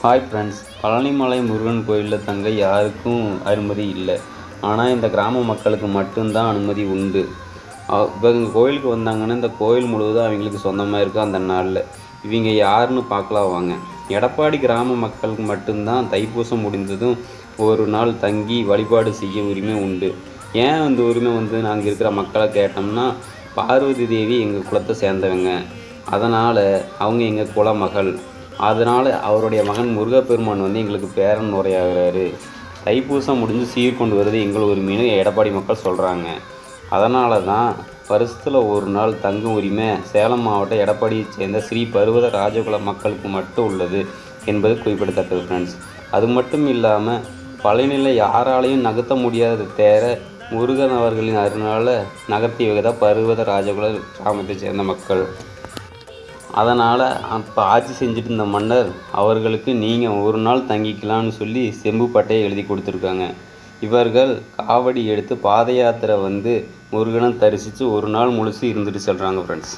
Hi friends, Palanimalai Murugan கோயிலில் தங்க யாருக்கும் அனுமதி இல்லை. ஆனால் இந்த கிராம மக்களுக்கு மட்டும்தான் அனுமதி உண்டு. இப்போ இங்கே கோயிலுக்கு வந்தாங்கன்னா இந்த கோயில் முழுவதும் அவங்களுக்கு சொந்தமாக இருக்கும். அந்த நாளில் இவங்க யாருன்னு பார்க்கலாம் வாங்க. எடப்பாடி கிராம மக்களுக்கு மட்டும்தான் தைப்பூசம் முடிந்ததும் ஒரு நாள் தங்கி வழிபாடு செய்ய உரிமை உண்டு. ஏன் அந்த உரிமை நாங்கள் இருக்கிற மக்களை கேட்டோம்னா, பார்வதி தேவி எங்கள் குலத்தை சேர்ந்தவங்க, அதனால் அவங்க எங்கள் குலமகள், அதனால் அவருடைய மகன் முருகப்பெருமான் எங்களுக்கு பேரன் உரையாகிறாரு. தைப்பூசம் முடிஞ்சு சீர் கொண்டு வருது எங்கள் உரிமைன்னு எடப்பாடி மக்கள் சொல்கிறாங்க. அதனால தான் வருஷத்தில் ஒரு நாள் தங்கும் உரிமை சேலம் மாவட்ட எடப்பாடியை சேர்ந்த ஸ்ரீ பர்வத ராஜகுல மக்களுக்கு மட்டும் உள்ளது என்பது குறிப்பிடத்தக்கது ஃப்ரெண்ட்ஸ். அது மட்டும் இல்லாமல் பழனியில் யாராலையும் நகர்த்த முடியாத தேர முருகன் அவர்களின் அருளால் நகர்த்தியவங்க தான் பர்வத ராஜகுல கிராமத்தை சேர்ந்த மக்கள். அதனால் அப்போ ஆட்சி செஞ்சுட்டு இருந்த மன்னர் அவர்களுக்கு நீங்கள் ஒரு நாள் தங்கிக்கலான்னு சொல்லி செம்பு பட்டையை எழுதி கொடுத்துருக்காங்க. இவர்கள் காவடி எடுத்து பாத யாத்திரை முருகனை தரிசித்து ஒரு நாள் முழுசு இருந்துட்டு செல்கிறாங்க ஃப்ரெண்ட்ஸ்.